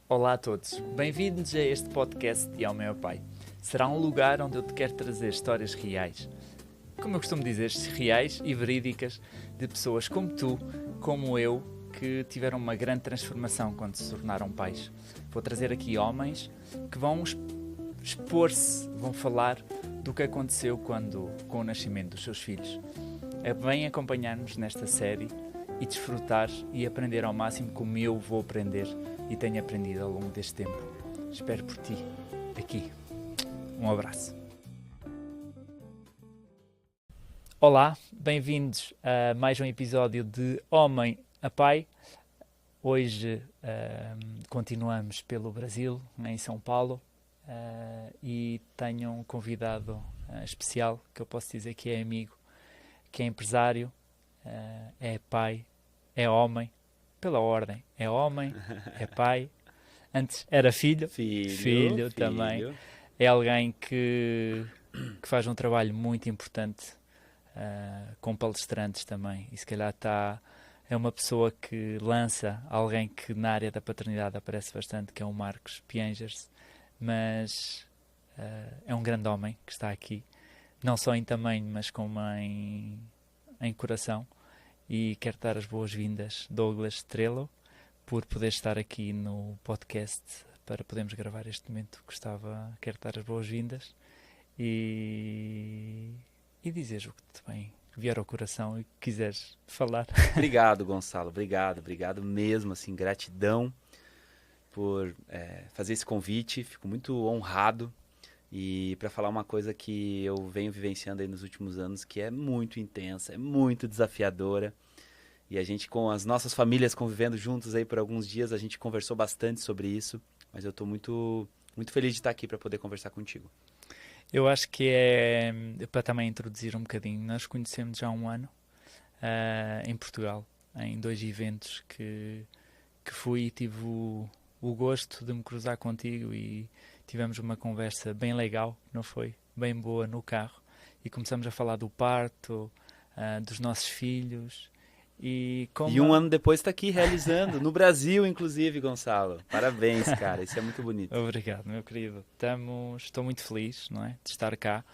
Olá a todos, bem-vindos a este podcast de Ao Meu Pai. Será um lugar onde eu te quero trazer histórias reais, como eu costumo dizer, reais e verídicas, de pessoas como tu, como eu, que tiveram uma grande transformação quando se tornaram pais. Vou trazer aqui homens que vão expor-se, vão falar do que aconteceu com o nascimento dos seus filhos. Vem acompanhar-nos nesta série e desfrutar e aprender ao máximo como eu vou aprender e tenho aprendido ao longo deste tempo. Espero por ti, aqui. Um abraço. Olá, bem-vindos a mais um episódio de Homem a Pai. Hoje continuamos pelo Brasil, em São Paulo, e tenho um convidado especial, que eu posso dizer que é amigo, que é empresário, é pai, é homem, pela ordem, é homem, é pai, antes era filho também, é alguém que faz um trabalho muito importante com palestrantes também, e se calhar é uma pessoa que lança alguém que na área da paternidade aparece bastante, que é o Marcos Piengers, mas é um grande homem que está aqui, não só em tamanho, mas como em coração, e quero dar as boas-vindas, Douglas Strelo, por poder estar aqui no podcast para podermos gravar este momento. Quero dar as boas-vindas e dizeres o que te vem vier ao coração e quiseres falar. Obrigado, Gonçalo, obrigado mesmo, assim, gratidão por fazer esse convite, fico muito honrado. E para falar uma coisa que eu venho vivenciando aí nos últimos anos, que é muito intensa, é muito desafiadora. E a gente, com as nossas famílias convivendo juntos aí por alguns dias, a gente conversou bastante sobre isso. Mas eu estou muito, muito feliz de estar aqui para poder conversar contigo. Eu acho que é, para também introduzir um bocadinho, nós conhecemos já há um ano em Portugal, em 2 eventos que fui e tive o gosto de me cruzar contigo e tivemos uma conversa bem legal, não foi? Bem boa no carro. E começamos a falar do parto, dos nossos filhos. E um ano depois está aqui realizando, no Brasil, inclusive, Gonçalo. Parabéns, cara, isso é muito bonito. Obrigado, meu querido. Estou muito feliz, não é? De estar cá,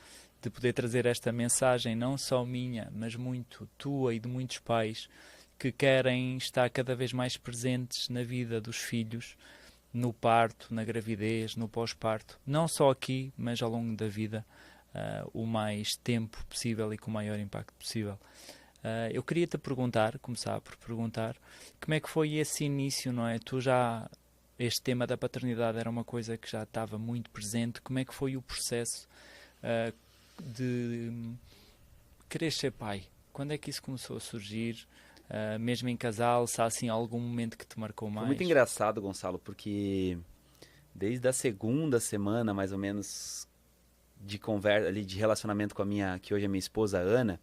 de poder trazer esta mensagem, não só minha, mas muito tua e de muitos pais que querem estar cada vez mais presentes na vida dos filhos, no parto, na gravidez, no pós-parto, não só aqui, mas ao longo da vida, o mais tempo possível e com o maior impacto possível. Eu queria te começar por perguntar, como é que foi esse início, não é? Este tema da paternidade era uma coisa que já estava muito presente, como é que foi o processo de querer ser pai? Quando é que isso começou a surgir? Mesmo em casal, se há assim algum momento que te marcou mais? Foi muito engraçado, Gonçalo, porque desde a segunda semana, mais ou menos, de conversa ali, de relacionamento com que hoje é minha esposa, Ana,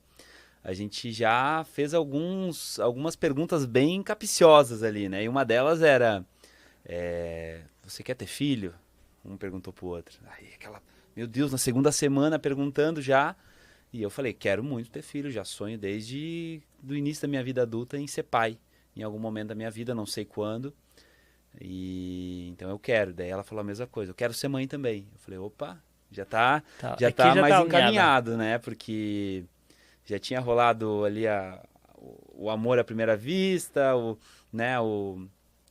a gente já fez algumas perguntas bem capciosas ali, né? E uma delas era, você quer ter filho? Um perguntou pro outro. Aí meu Deus, na segunda semana perguntando já. E eu falei, quero muito ter filho, já sonho desde o início da minha vida adulta em ser pai. Em algum momento da minha vida, não sei quando. E então eu quero. Daí ela falou a mesma coisa, eu quero ser mãe também. Eu falei, opa, já tá mais encaminhado, né? Porque já tinha rolado ali o amor à primeira vista,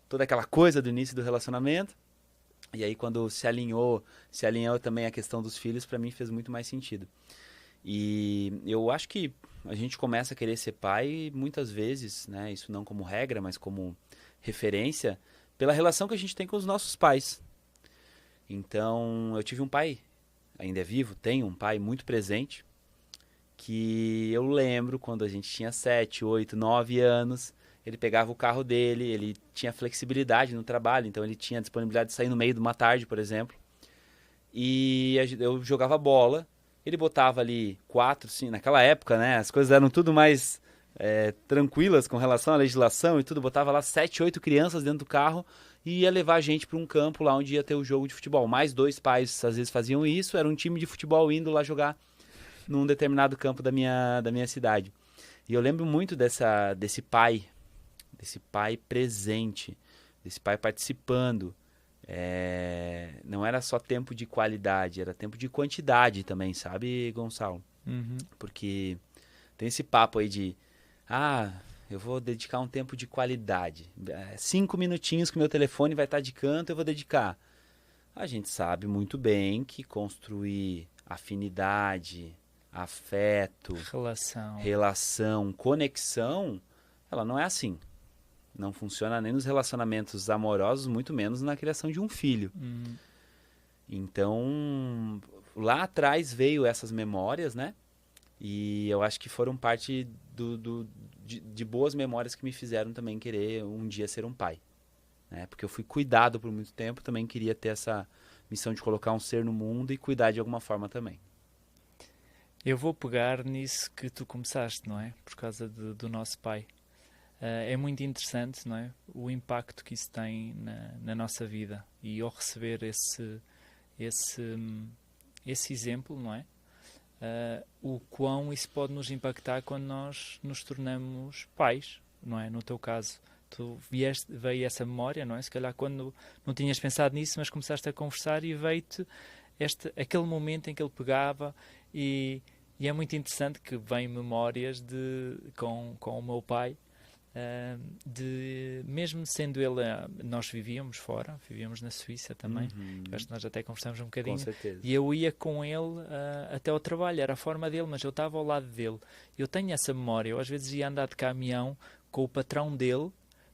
toda aquela coisa do início do relacionamento. E aí quando se alinhou também a questão dos filhos, para mim fez muito mais sentido. E eu acho que a gente começa a querer ser pai muitas vezes, né? Isso não como regra, mas como referência, pela relação que a gente tem com os nossos pais. Então, eu tive um pai, ainda é vivo, tenho um pai muito presente, que eu lembro quando a gente tinha 7, 8, 9 anos, ele pegava o carro dele, ele tinha flexibilidade no trabalho, então ele tinha disponibilidade de sair no meio de uma tarde, por exemplo, e eu jogava bola, ele botava ali 4, 5, naquela época, né, as coisas eram tudo mais tranquilas com relação à legislação e tudo, botava lá 7, 8 crianças dentro do carro e ia levar a gente para um campo lá onde ia ter o jogo de futebol. Mais 2 pais às vezes faziam isso, era um time de futebol indo lá jogar num determinado campo da minha cidade. E eu lembro muito desse pai presente, desse pai participando, Não era só tempo de qualidade, era tempo de quantidade também, sabe, Gonçalo? Uhum. Porque tem esse papo aí de, eu vou dedicar um tempo de qualidade. 5 minutinhos que o meu telefone vai estar de canto, eu vou dedicar. A gente sabe muito bem que construir afinidade, afeto, Relação. relação, conexão, ela não é assim. Não funciona nem nos relacionamentos amorosos, muito menos na criação de um filho. Então, lá atrás veio essas memórias, né? E eu acho que foram parte de boas memórias que me fizeram também querer um dia ser um pai. Né? Porque eu fui cuidado por muito tempo, também queria ter essa missão de colocar um ser no mundo e cuidar de alguma forma também. Eu vou pegar nisso que tu começaste, não é? Por causa do nosso pai. É muito interessante, não é? O impacto que isso tem na nossa vida. E ao receber esse, esse exemplo, não é? O quão isso pode nos impactar quando nós nos tornamos pais, não é? No teu caso, veio essa memória, não é? Se calhar quando não tinhas pensado nisso, mas começaste a conversar e veio-te aquele momento em que ele pegava e é muito interessante que vem memórias com o meu pai, mesmo sendo ele, nós vivíamos na Suíça também, acho que nós até conversamos um Com bocadinho, certeza. e eu ia com ele até ao trabalho, era a forma dele, mas eu estava ao lado dele. Eu tenho essa memória, eu às vezes ia andar de caminhão com o patrão dele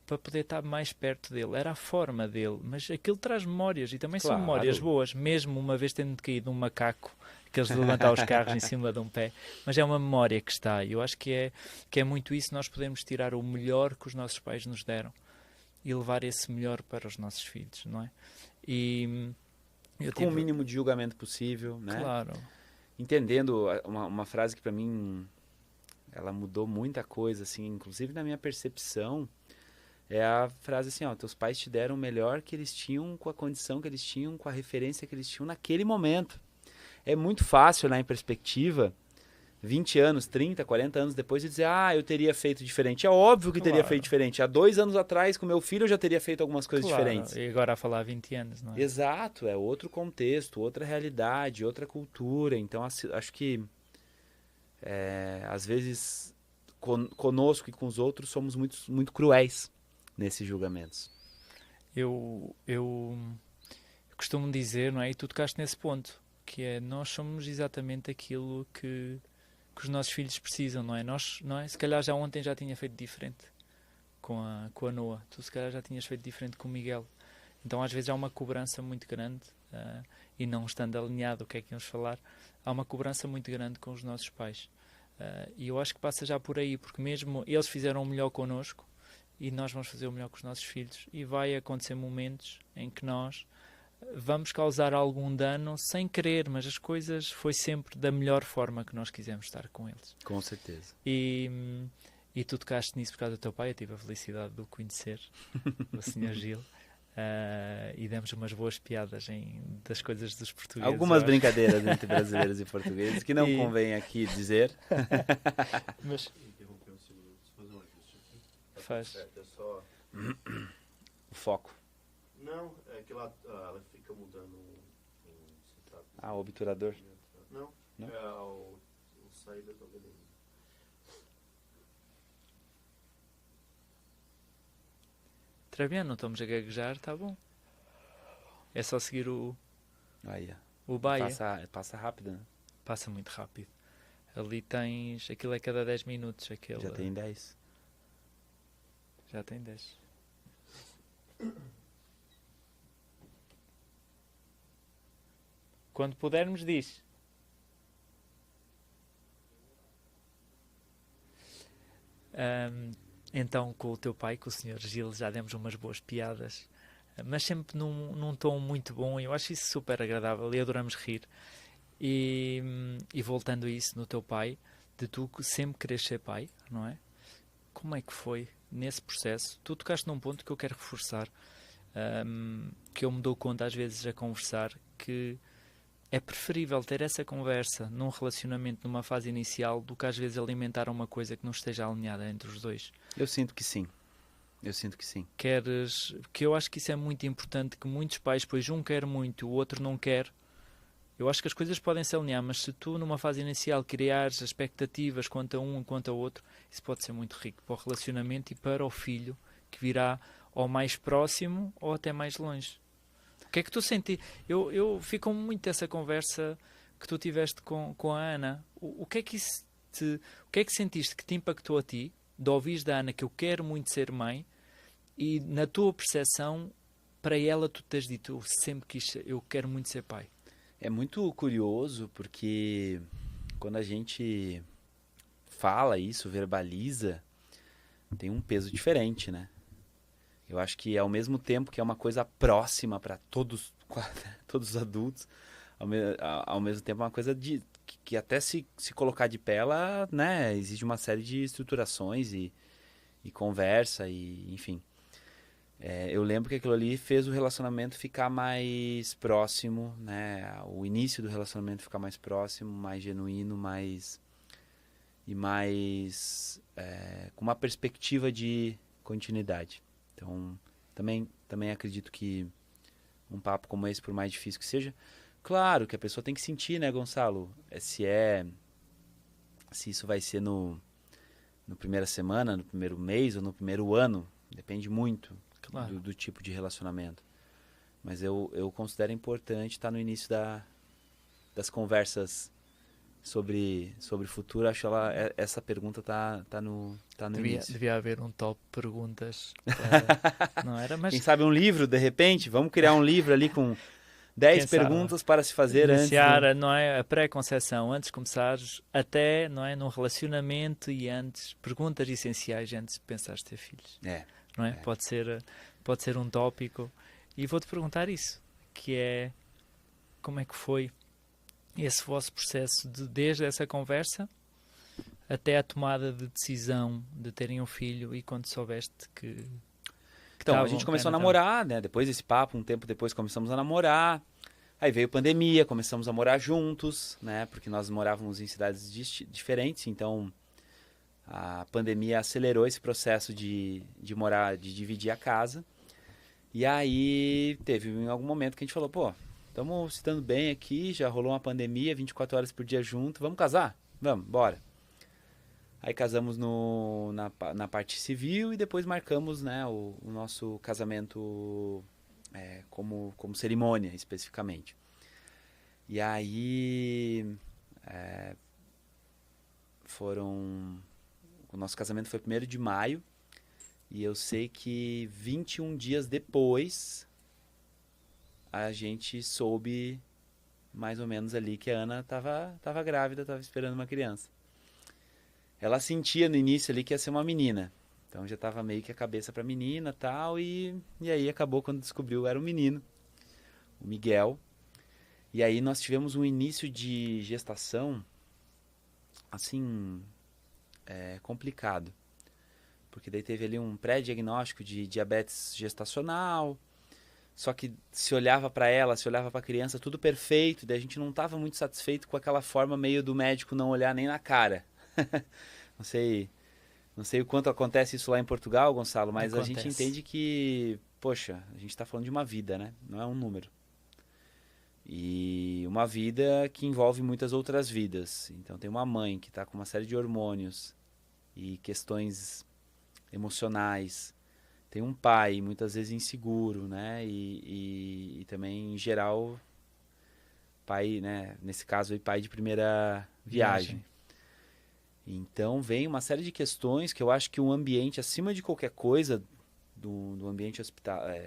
para poder estar mais perto dele, era a forma dele, mas aquilo traz memórias, e também são memórias Claro. boas, mesmo uma vez tendo caído um macaco, aqueles de levantar os carros em cima de um pé, mas é uma memória que está, e eu acho que é muito isso, nós podemos tirar o melhor que os nossos pais nos deram e levar esse melhor para os nossos filhos, não é? E Com o mínimo de julgamento possível, né? Claro. Entendendo uma frase que para mim ela mudou muita coisa, assim, inclusive na minha percepção, é a frase assim, ó, teus pais te deram o melhor que eles tinham, com a condição que eles tinham, com a referência que eles tinham naquele momento. É muito fácil olhar em perspectiva, 20 anos, 30, 40 anos depois, de dizer, eu teria feito diferente. É óbvio que teria feito diferente. Há 2 anos atrás, com meu filho, eu já teria feito algumas coisas diferentes. E agora a falar 20 anos, não é? Exato, é outro contexto, outra realidade, outra cultura. Então, acho que, às vezes, conosco e com os outros, somos muito, muito cruéis nesses julgamentos. Eu costumo dizer, não é? E tu tocaste nesse ponto, que é, nós somos exatamente aquilo que os nossos filhos precisam, não é? Não é? Se calhar já ontem já tinha feito diferente com a Noa. Tu se calhar já tinhas feito diferente com o Miguel. Então às vezes há uma cobrança muito grande, e não estando alinhado o que é que íamos falar, há uma cobrança muito grande com os nossos pais. E eu acho que passa já por aí, porque mesmo eles fizeram o melhor connosco, e nós vamos fazer o melhor com os nossos filhos, e vai acontecer momentos em que nós vamos causar algum dano sem querer, mas as coisas foi sempre da melhor forma que nós quisemos estar com eles. Com certeza. E tu tocaste nisso por causa do teu pai, eu tive a felicidade de o conhecer, o Sr. Gil, e demos umas boas piadas das coisas dos portugueses. Algumas brincadeiras entre brasileiros e portugueses que não convém aqui dizer. Mas faz. O foco. Não, é que ela fica mudando o obturador. Não, Não? é o saída da beleza. Trabiano, não estamos a gaguejar, tá bom. É só seguir o Aí, baia. Passa rápido, né? Passa muito rápido. Ali tens, aquilo é cada 10 minutos. Já tem 10. Já tem 10. Quando pudermos, diz. Então, com o teu pai, com o Sr. Gil, já demos umas boas piadas, mas sempre num tom muito bom. Eu acho isso super agradável e adoramos rir. E voltando a isso no teu pai, de tu sempre queres ser pai, não é? Como é que foi nesse processo? Tu tocaste num ponto que eu quero reforçar, que eu me dou conta às vezes a conversar, que é preferível ter essa conversa num relacionamento, numa fase inicial, do que às vezes alimentar uma coisa que não esteja alinhada entre os dois. Eu sinto que sim. Eu sinto que sim. Queres, porque eu acho que isso é muito importante, que muitos pais, pois um quer muito, o outro não quer. Eu acho que as coisas podem se alinhar, mas se tu numa fase inicial criares expectativas quanto a um e quanto a outro, isso pode ser muito rico para o relacionamento e para o filho que virá ou mais próximo ou até mais longe. O que é que tu senti? Eu fico muito dessa conversa que tu tiveste com a Ana. O que é que isso o que é que sentiste que te impactou a ti, de ouvires da Ana que eu quero muito ser mãe e na tua percepção, para ela tu tens dito, eu sempre quis ser, eu quero muito ser pai. É muito curioso porque quando a gente fala isso, verbaliza, tem um peso diferente, né? Eu acho que ao mesmo tempo que é uma coisa próxima para todos, todos os adultos, ao mesmo tempo é uma coisa que até se colocar de pé, ela, né, exige uma série de estruturações e conversa e enfim. Eu lembro que aquilo ali fez o relacionamento ficar mais próximo, né? O início do relacionamento ficar mais próximo, mais genuíno, com uma perspectiva de continuidade. Então, também acredito que um papo como esse, por mais difícil que seja, claro que a pessoa tem que sentir, né, Gonçalo? Se isso vai ser no primeira semana, no primeiro mês ou no primeiro ano, depende muito Claro. do tipo de relacionamento. Mas eu considero importante estar no início das conversas sobre futuro. Acho essa pergunta tá no início. Devia haver um top perguntas. Não era? Quem Mas sabe um livro, de repente? Vamos criar um livro ali com 10 quem sabe? perguntas para se fazer antes Iniciar, do... não é, a pré-concepção, antes de começares, até, não é, num relacionamento e antes, perguntas essenciais antes de pensares ter filhos. Não é? Pode ser um tópico. E vou-te perguntar isso, que é, como é que foi esse vosso processo desde essa conversa até a tomada de decisão de terem um filho e quando soubeste que Então, a gente começou a namorar, né? Depois desse papo, um tempo depois começamos a namorar. Aí veio pandemia, começamos a morar juntos, né? Porque nós morávamos em cidades diferentes, então a pandemia acelerou esse processo de morar, de dividir a casa. E aí teve em algum momento que a gente falou, pô, estamos se dando bem aqui, já rolou uma pandemia, 24 horas por dia junto, vamos casar? Vamos, bora. Aí casamos na parte civil e depois marcamos, né, o nosso casamento como cerimônia, especificamente. E aí o nosso casamento foi 1º de maio e eu sei que 21 dias depois a gente soube mais ou menos ali que a Ana estava grávida, estava esperando uma criança. Ela sentia no início ali que ia ser uma menina. Então já estava meio que a cabeça para menina e tal. E aí acabou quando descobriu era um menino, o Miguel. E aí nós tivemos um início de gestação, assim, complicado. Porque daí teve ali um pré-diagnóstico de diabetes gestacional. Só que se olhava para ela, se olhava para a criança, tudo perfeito. Daí a gente não estava muito satisfeito com aquela forma meio do médico não olhar nem na cara. Não sei o quanto acontece isso lá em Portugal, Gonçalo, mas Acontece. A gente entende que, poxa, a gente está falando de uma vida, né? Não é um número. E uma vida que envolve muitas outras vidas. Então tem uma mãe que está com uma série de hormônios e questões emocionais. Tem um pai, muitas vezes inseguro, né? E também, em geral, pai, né? Nesse caso aí, pai de primeira viagem. Então vem uma série de questões que eu acho que um ambiente, acima de qualquer coisa, do ambiente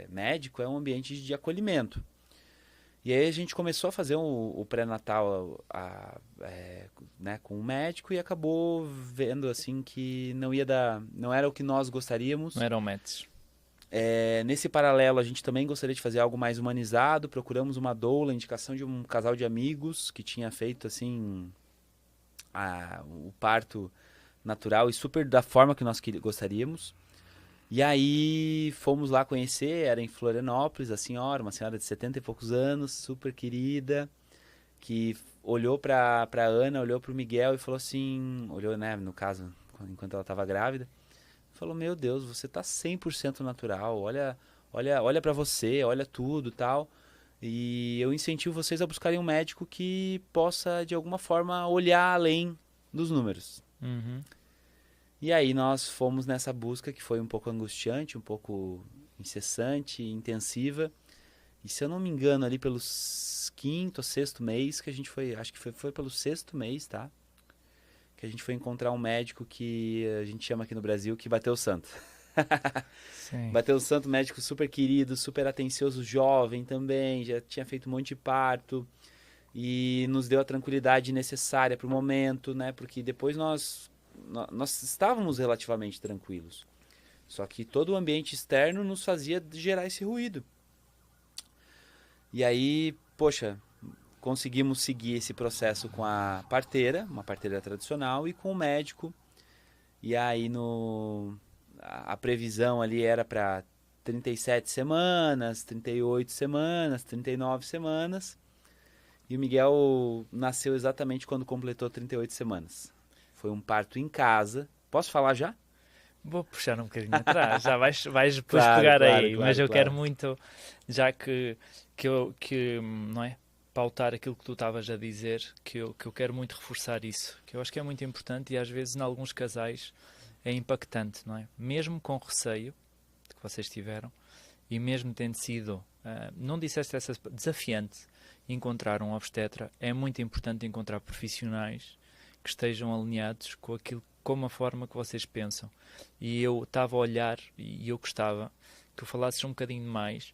médico, é um ambiente de acolhimento. E aí a gente começou a fazer o pré-natal né, com o médico e acabou vendo assim que não era o que nós gostaríamos. Não eram matches. Nesse paralelo, a gente também gostaria de fazer algo mais humanizado. Procuramos uma doula, indicação de um casal de amigos que tinha feito assim o parto natural e super da forma que nós gostaríamos. E aí fomos lá conhecer, era em Florianópolis, a senhora, uma senhora de 70 e poucos anos, super querida, que olhou pra Ana, olhou pro Miguel e falou assim, olhou, né, no caso, enquanto ela estava grávida, Falou, meu Deus, você tá 100% natural, olha para você, olha tudo, tal. E eu incentivo vocês a buscarem um médico que possa, de alguma forma, olhar além dos números. Uhum. E aí nós fomos nessa busca que foi um pouco angustiante, um pouco incessante, intensiva. E se eu não me engano, ali pelos quinto ou sexto mês que a gente foi, acho que foi pelo sexto mês, tá? Que a gente foi encontrar um médico que a gente chama aqui no Brasil que bateu o santo. Sim. Bateu o santo, médico super querido, super atencioso, jovem também, já tinha feito um monte de parto e nos deu a tranquilidade necessária para o momento, né? Porque depois nós estávamos relativamente tranquilos. Só que todo o ambiente externo nos fazia gerar esse ruído. E aí, poxa, conseguimos seguir esse processo com a parteira, uma parteira tradicional, e com o médico. E aí a previsão ali era para 37 semanas, 38 semanas, 39 semanas. E o Miguel nasceu exatamente quando completou 38 semanas. Foi um parto em casa. Posso falar já? Vou puxar um bocadinho atrás, já vais depois Claro, pegar claro, aí, mas claro, eu quero claro. muito, já que não é, pautar aquilo que tu estavas a dizer, que eu quero muito reforçar isso, que eu acho que é muito importante e às vezes em alguns casais é impactante, não é? Mesmo com receio que vocês tiveram e mesmo tendo sido, não disseste essa, desafiante encontrar um obstetra, é muito importante encontrar profissionais que estejam alinhados com aquilo, com a forma que vocês pensam. E eu estava a olhar e eu gostava que tu falasses um bocadinho mais.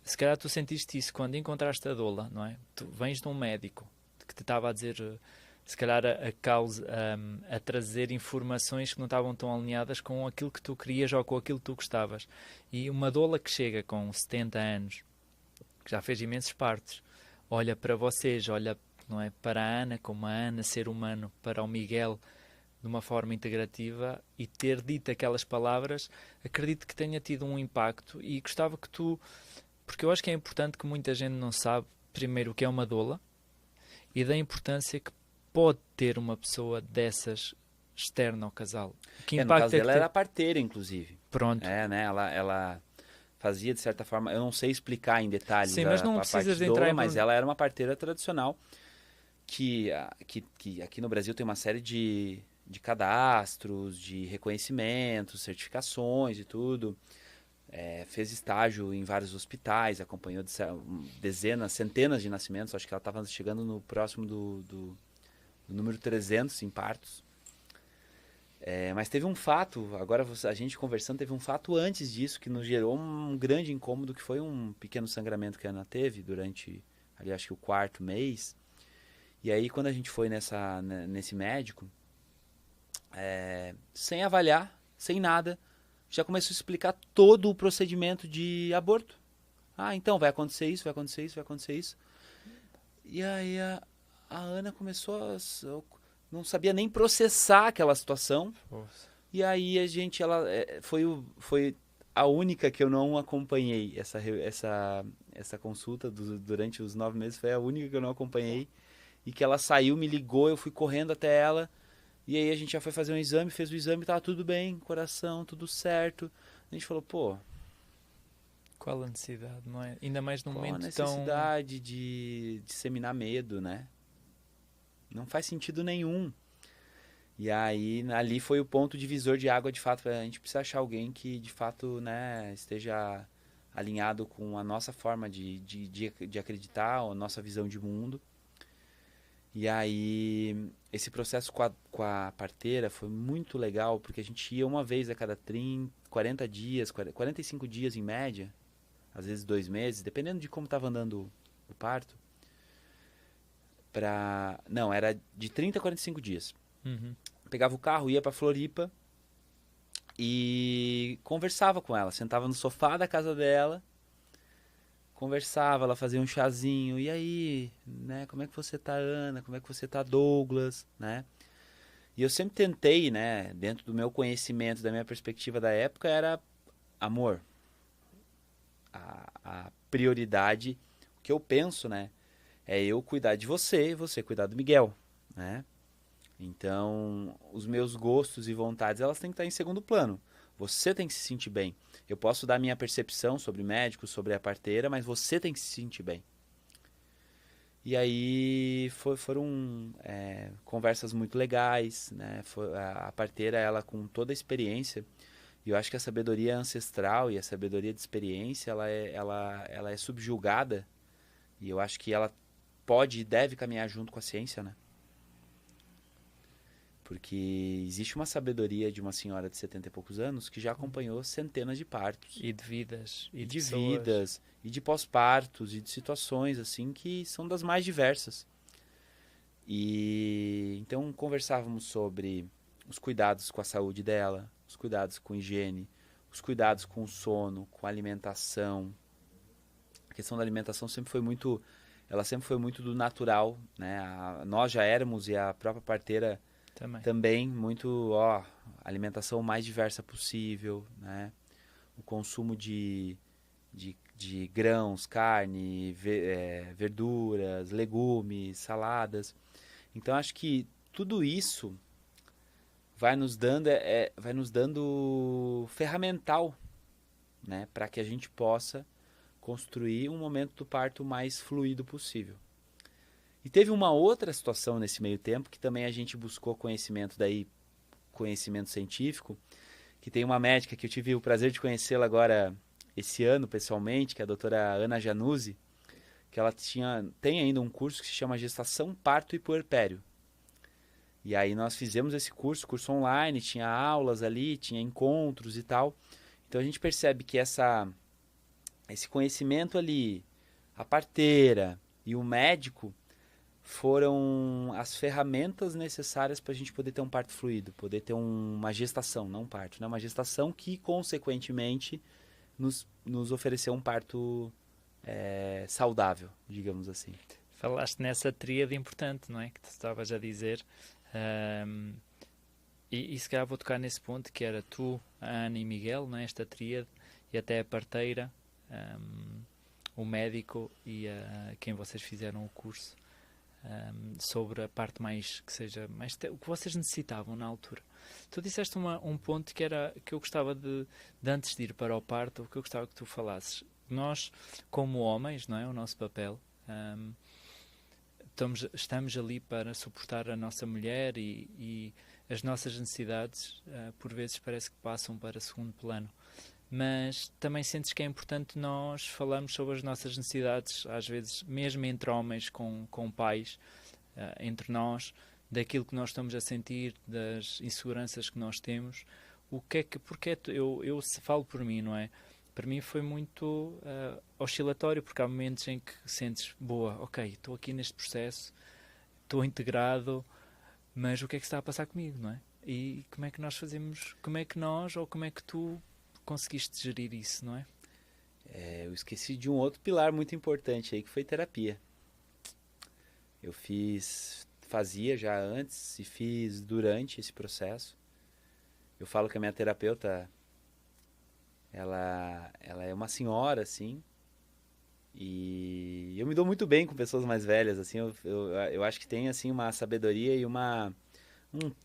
Se calhar tu sentiste isso quando encontraste a doula, não é? Tu vens de um médico que te estava a dizer, se calhar a causa, a trazer informações que não estavam tão alinhadas com aquilo que tu querias ou com aquilo que tu gostavas. E uma doula que chega com 70 anos, que já fez imensos partos, olha para vocês, olha, não é, para a Ana, como a Ana, ser humano, para o Miguel, de uma forma integrativa, e ter dito aquelas palavras, acredito que tenha tido um impacto e gostava que tu, porque eu acho que é importante que muita gente não sabe, primeiro, o que é uma doula e da importância que pode ter uma pessoa dessas externa ao casal. Que No impacto caso é que dela teve? era parteira, inclusive. Pronto. É, né? Ela fazia, de certa forma, eu não sei explicar em detalhes Sim, mas não a parte precisas de de entrar doula, em... mas ela era uma parteira tradicional que aqui no Brasil tem uma série de cadastros, de reconhecimentos, certificações e tudo. Fez estágio em vários hospitais, acompanhou dezenas, centenas de nascimentos. Acho que ela estava chegando no próximo do número 300 em partos. Mas teve um fato, agora a gente conversando, teve um fato antes disso que nos gerou um grande incômodo, que foi um pequeno sangramento que a Ana teve durante, ali acho que o quarto mês. E aí quando a gente foi nesse médico, sem avaliar, sem nada, já começou a explicar todo o procedimento de aborto. Ah, então vai acontecer isso, vai acontecer isso, vai acontecer isso. E aí a Ana começou não sabia nem processar aquela situação. E aí ela foi a única que eu não acompanhei essa consulta durante os 9 meses, foi a única que eu não acompanhei. E que ela saiu, me ligou, eu fui correndo até ela. E aí a gente já foi fazer um exame, fez o exame, tava tudo bem, coração, tudo certo. A gente falou, pô, Qual a necessidade, não é? Ainda mais num qual a momento tão... necessidade de disseminar medo, né? Não faz sentido nenhum. E aí ali foi o ponto divisor de água, de fato. A gente precisa achar alguém que de fato, né, esteja alinhado com a nossa forma de acreditar, a nossa visão de mundo. E aí esse processo com a parteira foi muito legal, porque a gente ia uma vez a cada 40 dias, 45 dias em média, às vezes 2 meses, dependendo de como estava andando o parto. Não, era de 30 a 45 dias. Uhum. Pegava o carro, ia pra Floripa e conversava com ela. Sentava no sofá da casa dela, conversava, ela fazia um chazinho. E aí, né? Como é que você tá, Ana? Como é que você tá, Douglas? Né? E eu sempre tentei, né? Dentro do meu conhecimento, da minha perspectiva da época, era amor. A prioridade, o que eu penso, né? É eu cuidar de você e você cuidar do Miguel, né? Então, os meus gostos e vontades, elas têm que estar em segundo plano. Você tem que se sentir bem. Eu posso dar minha percepção sobre médico, sobre a parteira, mas você tem que se sentir bem. E aí foram conversas muito legais, né? A parteira, ela com toda a experiência, e eu acho que a sabedoria ancestral e a sabedoria de experiência, ela é subjugada, e eu acho que ela pode e deve caminhar junto com a ciência, né? Porque existe uma sabedoria de uma senhora de 70 e poucos anos que já acompanhou centenas de partos. E de vidas. E E de de pessoas. vidas, e de pós-partos, e de situações assim que são das mais diversas. E então conversávamos sobre os cuidados com a saúde dela, os cuidados com higiene, os cuidados com o sono, com a alimentação. A questão da alimentação ela sempre foi muito do natural, né? Nós já éramos e a própria parteira também muito, alimentação mais diversa possível, né? O consumo de grãos, carne, verduras, legumes, saladas. Então acho que tudo isso vai nos dando ferramental, né, para que a gente possa construir um momento do parto mais fluido possível. E teve uma outra situação nesse meio tempo que também a gente buscou conhecimento científico, que tem uma médica que eu tive o prazer de conhecê-la agora esse ano pessoalmente, que é a doutora Ana Januzzi, que ela tem ainda um curso que se chama Gestação, Parto e Puerpério. E aí nós fizemos esse curso online, tinha aulas ali, tinha encontros e tal. Então a gente percebe que esse conhecimento ali, a parteira e o médico, foram as ferramentas necessárias para a gente poder ter um parto fluido, poder ter uma gestação, não um parto, né? Uma gestação que, consequentemente, nos ofereceu um parto saudável, digamos assim. Falaste nessa tríade importante, não é? Que tu estavas a dizer. E se calhar vou tocar nesse ponto, que era tu, a Ana e Miguel, não é? Esta tríade, e até a parteira, o médico e quem vocês fizeram o curso. Sobre a parte mais que seja mais o que vocês necessitavam na altura. Tu disseste um ponto que eu gostava de antes de ir para o parto, o que eu gostava que tu falasses. Nós, como homens, não é, o nosso papel, estamos ali para suportar a nossa mulher e as nossas necessidades, por vezes parece que passam para segundo plano. Mas também sentes que é importante nós falarmos sobre as nossas necessidades, às vezes mesmo entre homens com pais, entre nós, daquilo que nós estamos a sentir, das inseguranças que nós temos. Porque eu falo por mim, não é? Para mim foi muito oscilatório, porque há momentos em que sentes, ok, estou aqui neste processo, estou integrado, mas o que é que está a passar comigo, não é? E como é que nós fazemos, como é que tu conseguiste gerir isso, não é? Eu esqueci de um outro pilar muito importante aí, que foi terapia. Eu fazia já antes e fiz durante esse processo. Eu falo que a minha terapeuta, ela é uma senhora, assim, e eu me dou muito bem com pessoas mais velhas, assim, eu acho que tem, assim, uma sabedoria e um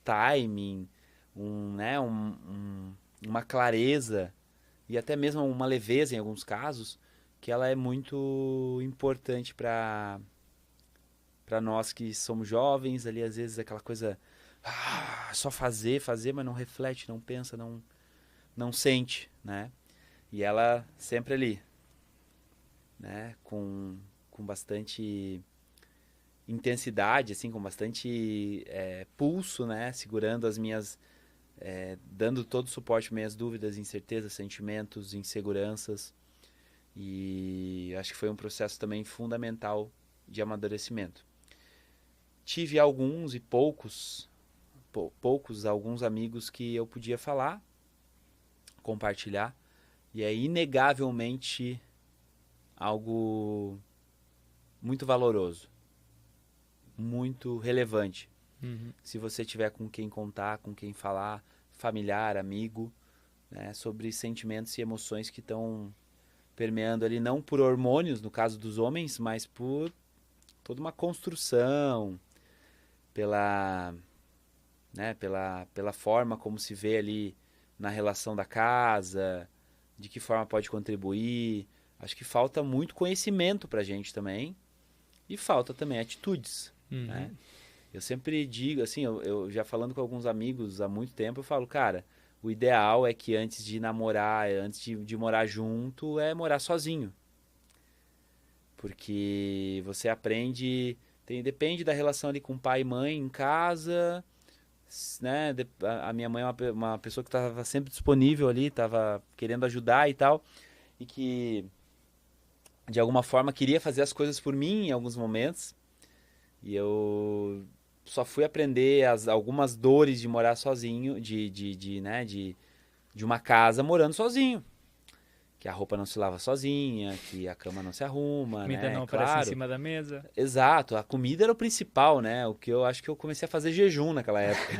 timing, uma clareza e até mesmo uma leveza em alguns casos, que ela é muito importante para nós que somos jovens, ali às vezes aquela coisa, só fazer, mas não reflete, não pensa, não sente, né? E ela sempre ali, né? Com bastante intensidade, assim, com bastante pulso, né? Segurando as minhas, dando todo o suporte para minhas dúvidas, incertezas, sentimentos, inseguranças. E acho que foi um processo também fundamental de amadurecimento. Tive alguns e poucos alguns amigos que eu podia falar, compartilhar, e é inegavelmente algo muito valoroso, muito relevante. Se você tiver com quem contar, com quem falar, familiar, amigo, né, sobre sentimentos e emoções que estão permeando ali, não por hormônios, no caso dos homens, mas por toda uma construção, né? Pela forma como se vê ali na relação da casa, de que forma pode contribuir. Acho que falta muito conhecimento pra gente também e falta também atitudes, né? Uhum. Eu sempre digo, assim, eu já falando com alguns amigos há muito tempo, eu falo, cara, o ideal é que antes de namorar, antes de morar junto, é morar sozinho. Porque você aprende, depende da relação ali com pai e mãe em casa, né? A minha mãe é uma pessoa que estava sempre disponível ali, estava querendo ajudar e tal, e que de alguma forma queria fazer as coisas por mim em alguns momentos. E eu só fui aprender algumas dores de morar sozinho, né, de uma casa morando sozinho. Que a roupa não se lava sozinha, que a cama não se arruma, Comida né? não aparece em Claro. cima da mesa. Exato, a comida era o principal, né? O que eu acho que eu comecei a fazer jejum naquela época.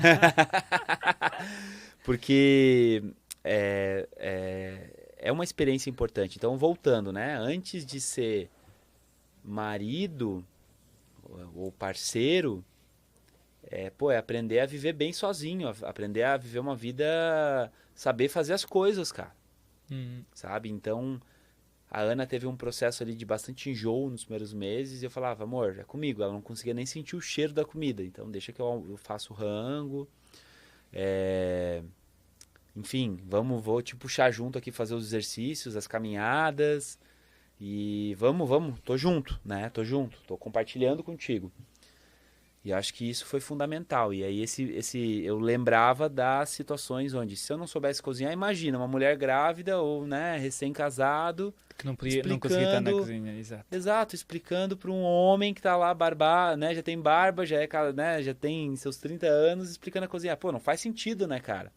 Porque é uma experiência importante. Então, voltando, né? Antes de ser marido ou parceiro, é aprender a viver bem sozinho, aprender a viver uma vida, saber fazer as coisas, cara, Uhum. sabe? Então, a Ana teve um processo ali de bastante enjoo nos primeiros meses e eu falava, amor, é comigo. Ela não conseguia nem sentir o cheiro da comida, então deixa que eu faço o rango. É, enfim, vou te puxar junto aqui fazer os exercícios, as caminhadas e vamos, tô junto, né? Tô junto, tô compartilhando contigo. E acho que isso foi fundamental. E aí eu lembrava das situações onde, se eu não soubesse cozinhar, imagina, uma mulher grávida ou, né, recém-casado, Que não conseguia estar na explicando, cozinha, exato. exato, explicando para um homem que tá lá barba, né, já tem barba, né, já tem seus 30 anos, explicando a cozinhar. Pô, não faz sentido, né, cara?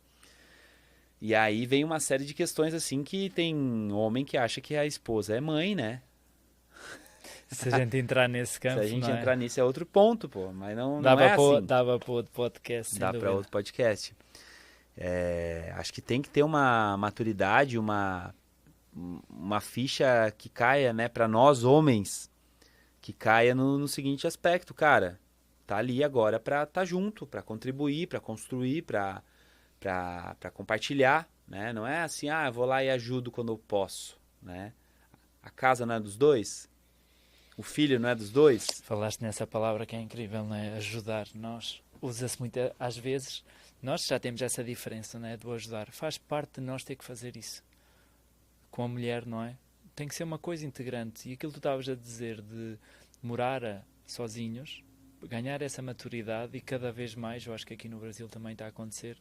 E aí vem uma série de questões assim que tem homem que acha que a esposa é mãe, né? Se a gente entrar nesse Se a campo, gente não é? entrar nisso é outro ponto, pô, mas não é assim. Dava para outro podcast, sem Dá para dúvida. outro podcast. Acho que tem que ter uma maturidade, uma ficha que caia, né, para nós homens, que caia no seguinte aspecto, cara. Tá ali agora para tá junto, para contribuir, para construir, para compartilhar, né? Não é assim, eu vou lá e ajudo quando eu posso, né? A casa não é dos dois, o filho não é dos dois. Falaste nessa palavra que é incrível, não é? Ajudar. Nós, usa-se muito, às vezes, nós já temos essa diferença, não é? Do ajudar. Faz parte de nós ter que fazer isso. Com a mulher, não é? Tem que ser uma coisa integrante. E aquilo que tu estavas a dizer de morar sozinhos, ganhar essa maturidade e cada vez mais, eu acho que aqui no Brasil também está a acontecer,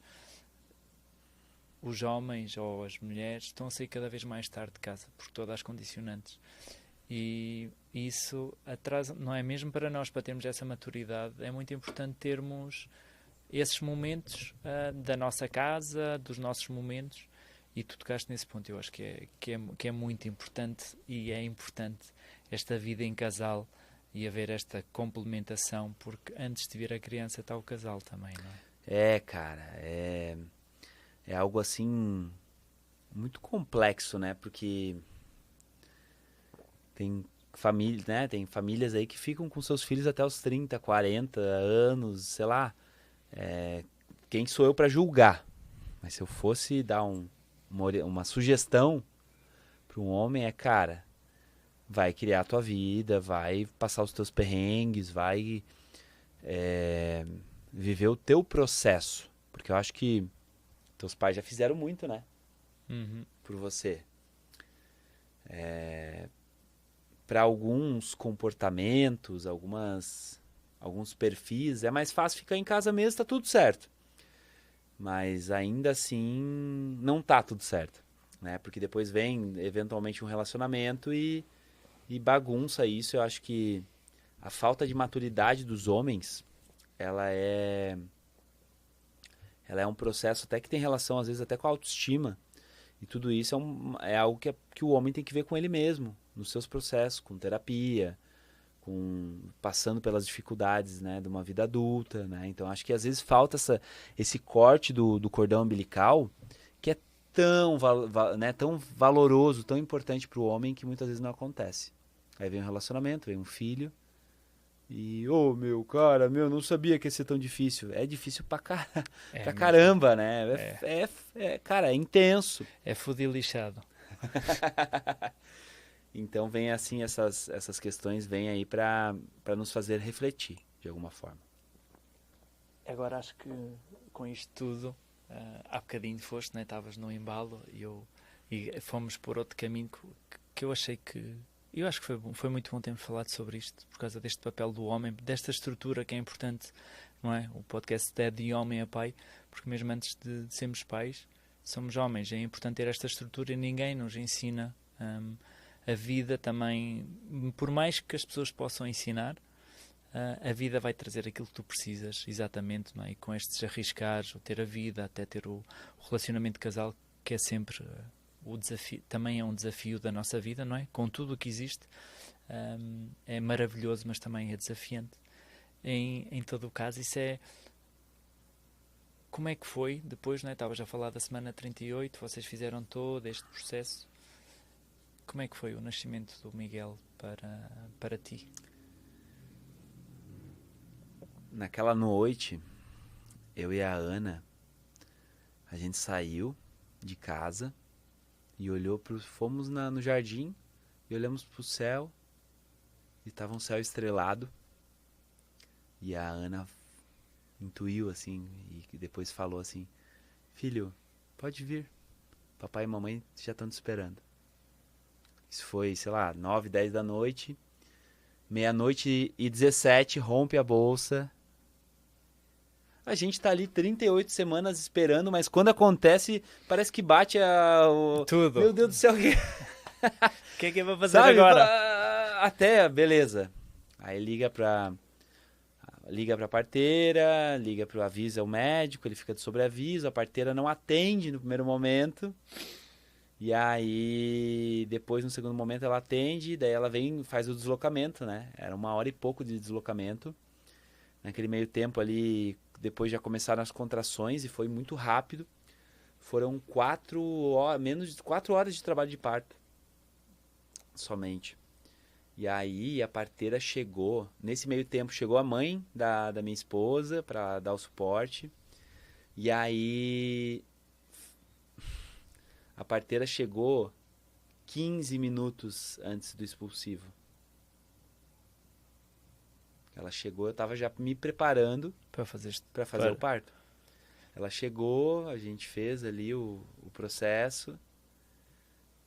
os homens ou as mulheres estão a sair cada vez mais tarde de casa, por todas as condicionantes. E isso atrasa, não é mesmo para nós, para termos essa maturidade, é muito importante termos esses momentos da nossa casa, dos nossos momentos, e tu tocaste nesse ponto, eu acho que é muito importante, e é importante esta vida em casal e haver esta complementação, porque antes de vir a criança está o casal também, não é? Cara, é algo assim muito complexo, né? Porque tem família, né? Tem famílias aí que ficam com seus filhos até os 30, 40 anos, sei lá. Quem sou eu para julgar? Mas se eu fosse dar uma sugestão para um homem cara, vai criar a tua vida, vai passar os teus perrengues, vai viver o teu processo. Porque eu acho que teus pais já fizeram muito, né? Uhum. Por você. Para alguns comportamentos, alguns perfis, é mais fácil ficar em casa mesmo, tá tudo certo. Mas ainda assim, não tá tudo certo, né? Porque depois vem, eventualmente, um relacionamento e bagunça isso. Eu acho que a falta de maturidade dos homens, ela é um processo até que tem relação, às vezes, até com a autoestima. E tudo isso é algo que o homem tem que ver com ele mesmo, nos seus processos, com terapia, passando pelas dificuldades, né, de uma vida adulta, né? Então acho que às vezes falta esse corte do cordão umbilical que é tão valoroso, tão importante para o homem que muitas vezes não acontece. Aí vem um relacionamento, vem um filho, E, meu, cara, não sabia que ia ser tão difícil. É difícil pra É mesmo. caramba, né? É, Cara, é intenso. é fudido lixado. Então vem assim, essas questões vêm aí pra nos fazer refletir, de alguma forma. Agora acho que com isto tudo, há bocadinho foste, né? Estavas no embalo e fomos por outro caminho que eu achei que. Eu acho que foi muito bom termos falado sobre isto, por causa deste papel do homem, desta estrutura que é importante, não é? O podcast é de homem a pai, porque mesmo antes de sermos pais, somos homens. É importante ter esta estrutura e ninguém nos ensina a vida também, por mais que as pessoas possam ensinar, a vida vai trazer aquilo que tu precisas, exatamente, não é? E com estes arriscares, o ter a vida, até ter o relacionamento de casal, que é sempre o desafio, também é um desafio da nossa vida, não é? Com tudo o que existe, é maravilhoso, mas também é desafiante. Em todo o caso, isso é. Como é que foi depois, não é? Estavas a falar da semana 38, vocês fizeram todo este processo. Como é que foi o nascimento do Miguel para ti? Naquela noite, eu e a Ana, a gente saiu de casa e fomos no jardim e olhamos pro céu e tava um céu estrelado. E a Ana intuiu assim e depois falou assim: "Filho, pode vir. Papai e mamãe já estão te esperando." Isso foi, sei lá, 9, 10 da noite. Meia-noite e 17, rompe a bolsa. A gente tá ali 38 semanas esperando, mas quando acontece, parece que bate Tudo. Meu Deus do céu, O que é que vai fazer sabe? agora? Até, beleza. Aí liga pra parteira, liga pro avisa o médico, ele fica de sobreaviso, a parteira não atende no primeiro momento. E aí, depois no segundo momento ela atende, daí ela vem, faz o deslocamento, né? Era 1 hora e pouco de deslocamento. Naquele meio tempo ali, depois já começaram as contrações e foi muito rápido. Foram 4 horas, menos de 4 horas de trabalho de parto. Somente. E aí a parteira chegou, nesse meio tempo chegou a mãe da minha esposa para dar o suporte. E aí a parteira chegou 15 minutos antes do expulsivo. Ela chegou, eu estava já me preparando Para fazer, o parto. Ela chegou, a gente fez ali o processo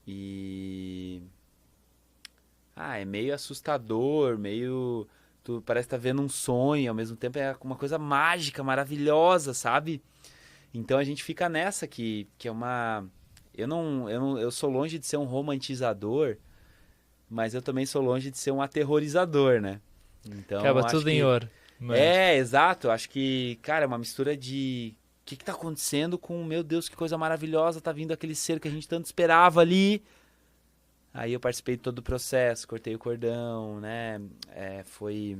e... é meio assustador, meio... Tu parece estar vendo um sonho, ao mesmo tempo é uma coisa mágica, maravilhosa, sabe? Então a gente fica nessa que é uma... Eu sou longe de ser um romantizador, mas eu também sou longe de ser um aterrorizador, né? Então acaba acho tudo em que... ouro. Mas Exato. Acho que, cara, é uma mistura de... O que tá acontecendo com... Meu Deus, que coisa maravilhosa. Tá vindo aquele ser que a gente tanto esperava ali. Aí eu participei de todo o processo, cortei o cordão, né? Foi,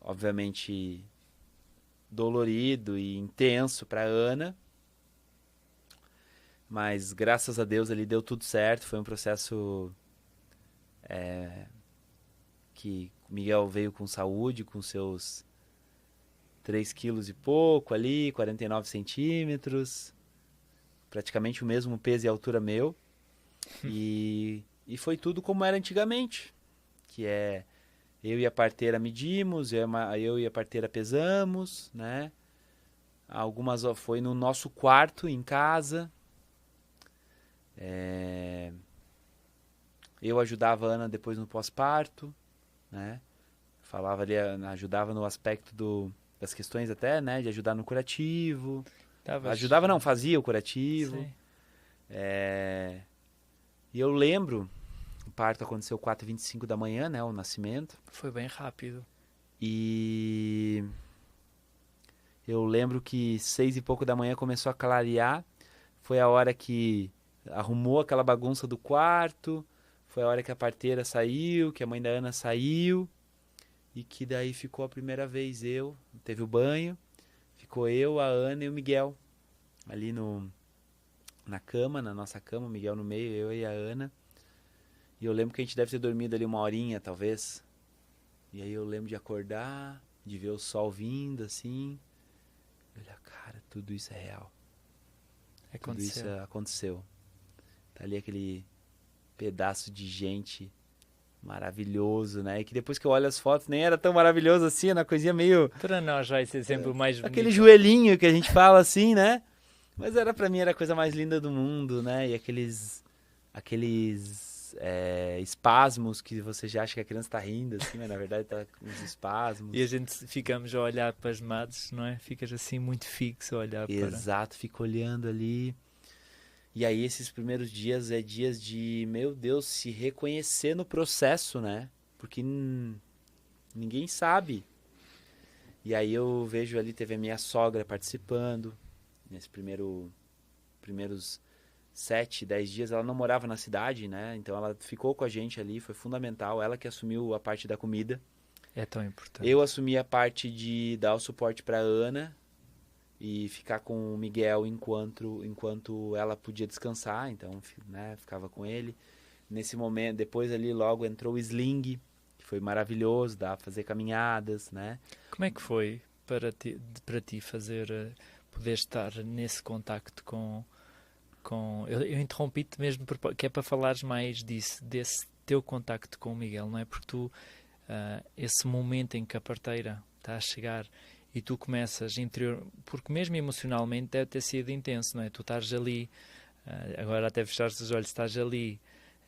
obviamente, dolorido e intenso pra Ana. Mas, graças a Deus, ali deu tudo certo. Foi um processo que o Miguel veio com saúde, com seus 3 quilos e pouco ali, 49 centímetros. Praticamente o mesmo peso e altura meu. E foi tudo como era antigamente. Que é, eu e a parteira medimos, eu e a parteira pesamos, né? Foi no nosso quarto, em casa. Eu ajudava a Ana depois no pós-parto, né? Falava ali, ajudava no aspecto das questões até, né? De ajudar no curativo. Ajudava não, fazia o curativo. Sim. E eu lembro, o parto aconteceu 4h25 da manhã, né? O nascimento. Foi bem rápido. E eu lembro que 6 e pouco da manhã começou a clarear. Foi a hora que arrumou aquela bagunça do quarto. Foi a hora que a parteira saiu, que a mãe da Ana saiu. E que daí ficou a primeira vez teve o banho. Ficou eu, a Ana e o Miguel. Ali na cama, na nossa cama, o Miguel no meio, eu e a Ana. E eu lembro que a gente deve ter dormido ali 1 horinha, talvez. E aí eu lembro de acordar, de ver o sol vindo, assim. E olhar, cara, tudo isso é real. Tudo isso aconteceu. Tá ali aquele pedaço de gente maravilhoso, né? E que depois que eu olho as fotos nem era tão maravilhoso assim, era uma coisinha meio... Para nós vai ser sempre o mais bonito. Aquele joelhinho que a gente fala assim, né? Mas pra mim era a coisa mais linda do mundo, né? E aqueles espasmos que você já acha que a criança tá rindo, assim, mas na verdade tá com uns espasmos. E a gente ficamos a olhar pasmados, não é? Ficas assim muito fixo a olhar para... Exato, fico olhando ali. E aí esses primeiros dias é dias de, meu Deus, se reconhecer no processo, né? Porque ninguém sabe. E aí eu vejo ali, teve a minha sogra participando. Nesses primeiros 7, 10 dias, ela não morava na cidade, né? Então ela ficou com a gente ali, foi fundamental. Ela que assumiu a parte da comida. É tão importante. Eu assumi a parte de dar o suporte para Ana e ficar com o Miguel enquanto ela podia descansar, então, né, ficava com ele. Nesse momento, depois ali logo entrou o Sling, que foi maravilhoso, dá pra fazer caminhadas, né? Como é que foi para ti fazer, poder estar nesse contacto com eu interrompi-te mesmo que é para falares mais disso, desse teu contacto com o Miguel, não é? Porque tu, esse momento em que a parteira está a chegar e tu começas porque mesmo emocionalmente deve ter sido intenso, não é? Tu estás ali, agora até fechaste os olhos, estás ali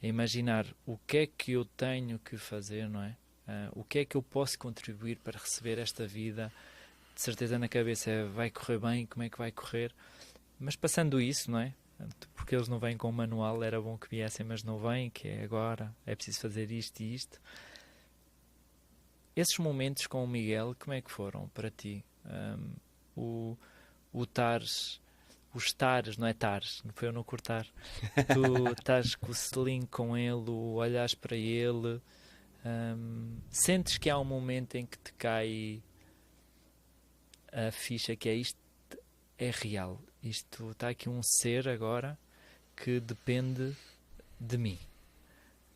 a imaginar o que é que eu tenho que fazer, não é? O que é que eu posso contribuir para receber esta vida? De certeza na cabeça vai correr bem, como é que vai correr? Mas passando isso, não é? Porque eles não vêm com o manual, era bom que viessem, mas não vêm, que é agora, é preciso fazer isto e isto. Esses momentos com o Miguel, como é que foram para ti? O estares, não é tares, não foi eu não cortar. Tu estás com o selinho com ele, olhas para ele, sentes que há um momento em que te cai a ficha que é isto, é real. Isto está aqui um ser agora que depende de mim.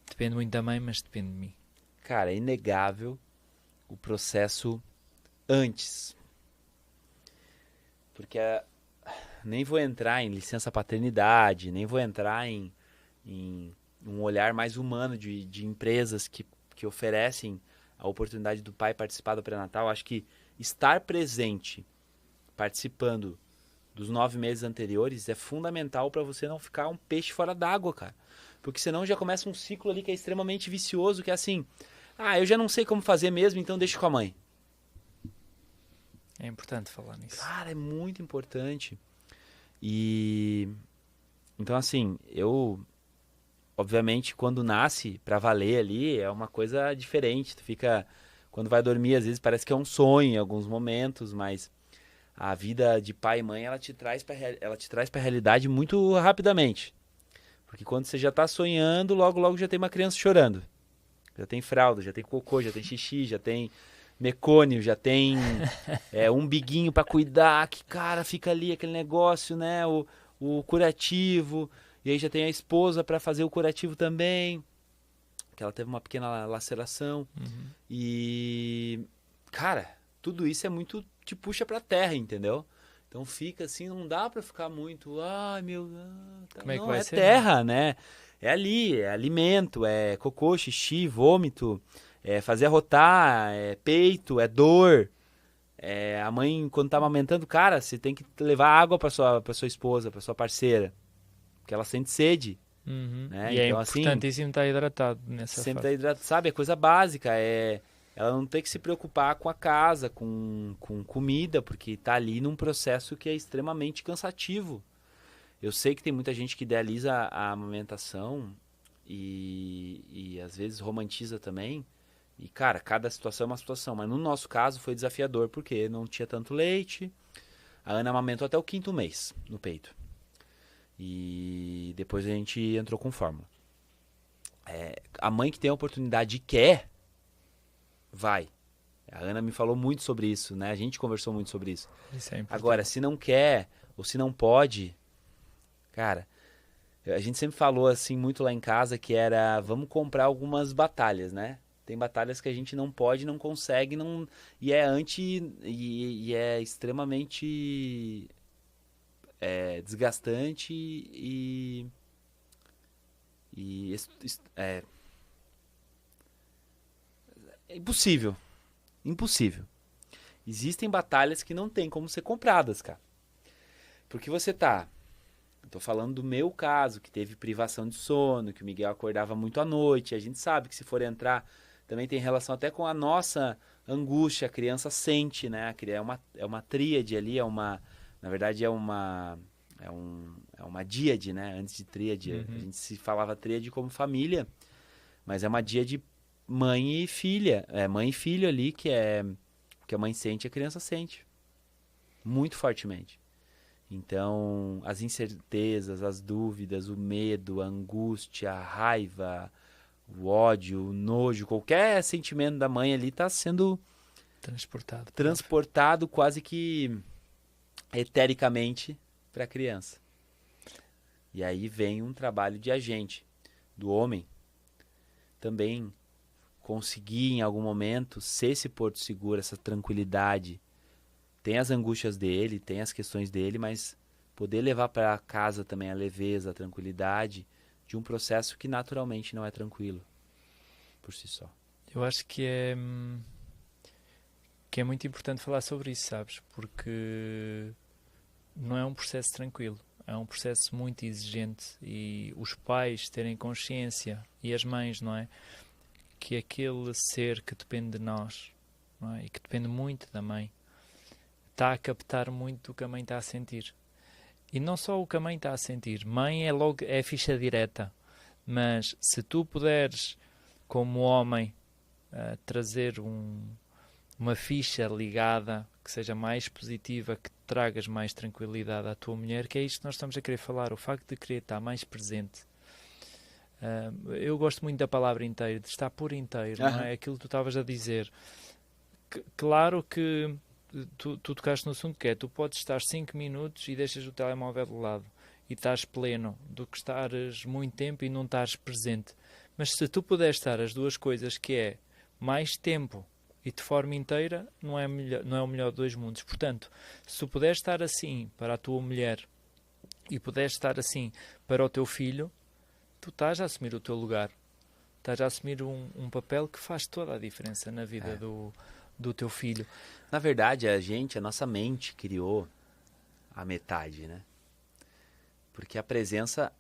Depende muito da mãe, mas depende de mim. Cara, é inegável o processo antes. Porque nem vou entrar em licença paternidade, nem vou entrar em um olhar mais humano de empresas que oferecem a oportunidade do pai participar do pré-natal. Acho que estar presente, participando dos 9 meses anteriores é fundamental para você não ficar um peixe fora d'água, cara. Porque senão já começa um ciclo ali que é extremamente vicioso, que é assim... eu já não sei como fazer mesmo, então deixa com a mãe. É importante falar nisso. Cara, é muito importante. E... Então, assim, obviamente, quando nasce pra valer ali, é uma coisa diferente. Tu fica... Quando vai dormir, às vezes parece que é um sonho em alguns momentos, mas a vida de pai e mãe, ela te traz pra realidade muito rapidamente. Porque quando você já tá sonhando, logo, logo já tem uma criança chorando. Já tem fralda, já tem cocô, já tem xixi, já tem mecônio, já tem umbiguinho pra cuidar, que, cara, fica ali aquele negócio, né? O curativo, e aí já tem a esposa pra fazer o curativo também, que ela teve uma pequena laceração. E, cara, tudo isso é muito, te puxa pra terra, entendeu? Então fica assim, não dá pra ficar muito, Como é que vai ser, terra, né? É ali, é alimento, é cocô, xixi, vômito, é fazer arrotar, é peito, é dor. A mãe, quando tá amamentando, cara, você tem que levar água pra sua esposa, pra sua parceira, porque ela sente sede. Né? E então, é importantíssimo estar hidratado nessa sempre fase. tá hidratado, sabe? É coisa básica, ela não tem que se preocupar com a casa, com comida, porque tá ali num processo que é extremamente cansativo. Eu sei que tem muita gente que idealiza a amamentação e às vezes romantiza também. E, cara, cada situação é uma situação. Mas no nosso caso foi desafiador porque não tinha tanto leite. A Ana amamentou até o 5º mês no peito. E depois a gente entrou com fórmula. A mãe que tem a oportunidade e quer, vai. A Ana me falou muito sobre isso, né? A gente conversou muito sobre isso. Isso é importante. Agora, se não quer ou se não pode... Cara, a gente sempre falou assim muito lá em casa que era, vamos comprar algumas batalhas, né? Tem batalhas que a gente não pode, não consegue, não, e é e é extremamente desgastante e é impossível. Impossível. Existem batalhas que não tem como ser compradas, cara. Porque você tá. Eu tô falando do meu caso, que teve privação de sono, que o Miguel acordava muito à noite. A gente sabe que se for entrar, também tem relação até com a nossa angústia. A criança sente, né? É uma tríade ali, na verdade é uma díade, né? Antes de tríade, a gente se falava tríade como família, mas é uma díade mãe e filha. É mãe e filho ali, que a mãe sente, a criança sente. Muito fortemente. Então, as incertezas, as dúvidas, o medo, a angústia, a raiva, o ódio, o nojo, qualquer sentimento da mãe ali está sendo transportado quase que etericamente para a criança. E aí vem um trabalho de agente, do homem, também conseguir em algum momento ser esse porto seguro, essa tranquilidade. Tem as angústias dele, tem as questões dele, mas poder levar para casa também a leveza, a tranquilidade de um processo que naturalmente não é tranquilo por si só. Eu acho que é muito importante falar sobre isso, sabes? Porque não é um processo tranquilo, é um processo muito exigente e os pais terem consciência e as mães, não é? Que aquele ser que depende de nós, não é? E que depende muito da mãe, está a captar muito o que a mãe está a sentir. E não só o que a mãe está a sentir. Mãe é a ficha direta. Mas se tu puderes, como homem, trazer uma ficha ligada que seja mais positiva, que tragas mais tranquilidade à tua mulher, que é isto que nós estamos a querer falar. O facto de querer estar mais presente. Eu gosto muito da palavra inteiro, de estar por inteiro, não é? Aquilo que tu estavas a dizer. Claro que tu tocaste no assunto que é, tu podes estar 5 minutos e deixas o telemóvel de lado e estás pleno do que estares muito tempo e não estás presente. Mas se tu puderes estar as duas coisas, que é mais tempo e de forma inteira, não é o melhor de dois mundos. Portanto, se tu puderes estar assim para a tua mulher e puderes estar assim para o teu filho, tu estás a assumir o teu lugar. Estás a assumir um papel que faz toda a diferença na vida do teu filho. Na verdade, a nossa mente criou a metade, né? Porque a presença...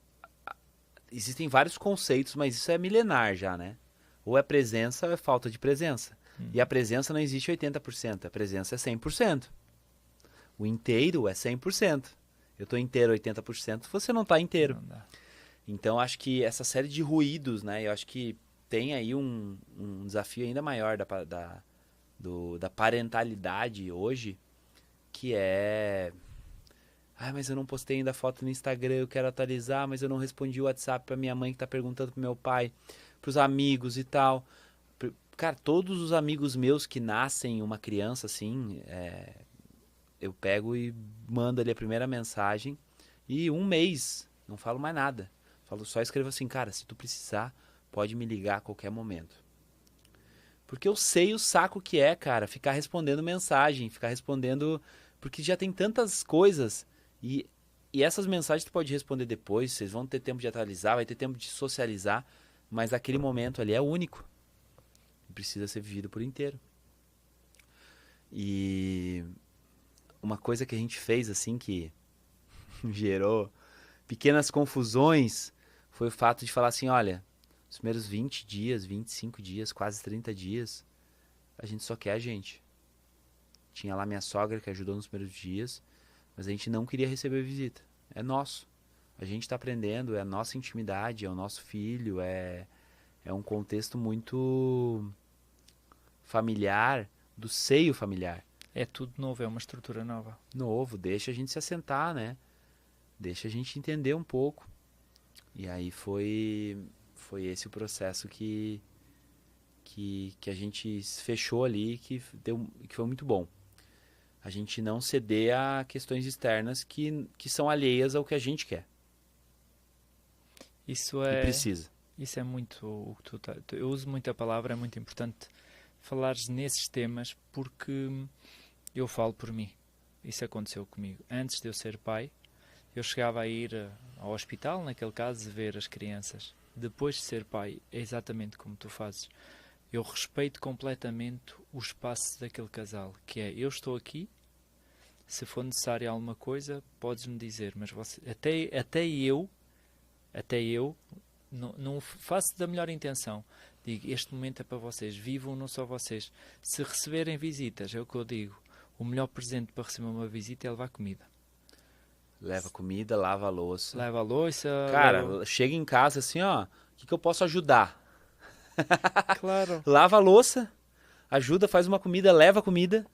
Existem vários conceitos, mas isso é milenar já, né? Ou é presença ou é falta de presença. E a presença não existe 80%, a presença é 100%. O inteiro é 100%. Eu estou inteiro 80%, você não está inteiro. Não dá. Então, acho que essa série de ruídos, né? Eu acho que tem aí um desafio ainda maior da parentalidade hoje, que é... mas eu não postei ainda foto no Instagram, eu quero atualizar, mas eu não respondi o WhatsApp pra minha mãe que tá perguntando pro meu pai, pros amigos e tal. Cara, todos os amigos meus que nascem uma criança assim, eu pego e mando ali a primeira mensagem e um mês, não falo mais nada. Só escrevo assim, cara, se tu precisar, pode me ligar a qualquer momento. Porque eu sei o saco que é, cara, ficar respondendo mensagem, ficar respondendo... Porque já tem tantas coisas e essas mensagens tu pode responder depois, vocês vão ter tempo de atualizar, vai ter tempo de socializar, mas aquele momento ali é único. Precisa ser vivido por inteiro. E uma coisa que a gente fez assim que gerou pequenas confusões foi o fato de falar assim, olha, os primeiros 20 dias, 25 dias, quase 30 dias, a gente só quer a gente. Tinha lá minha sogra que ajudou nos primeiros dias, mas a gente não queria receber visita. É nosso. A gente está aprendendo, é a nossa intimidade, é o nosso filho, é um contexto muito familiar, do seio familiar. É tudo novo, é uma estrutura nova. Novo, deixa a gente se assentar, né? Deixa a gente entender um pouco. E aí foi esse o processo que a gente fechou ali, que foi muito bom. A gente não ceder a questões externas que são alheias ao que a gente quer. Isso E precisa. Isso é muito o que eu uso muito a palavra, é muito importante falares nesses temas porque eu falo por mim. Isso aconteceu comigo. Antes de eu ser pai, eu chegava a ir ao hospital, naquele caso, ver as crianças. Depois de ser pai, é exatamente como tu fazes. Eu respeito completamente o espaço daquele casal, que é, eu estou aqui, se for necessário alguma coisa, podes-me dizer, mas você, até eu, não faço da melhor intenção. Digo, este momento é para vocês, vivam não só vocês. Se receberem visitas, é o que eu digo, o melhor presente para receber uma visita é levar comida. Leva comida, lava a louça. Leva a louça. Cara, chega em casa assim, ó, o que eu posso ajudar? Claro. Lava a louça, ajuda, faz uma comida, leva comida.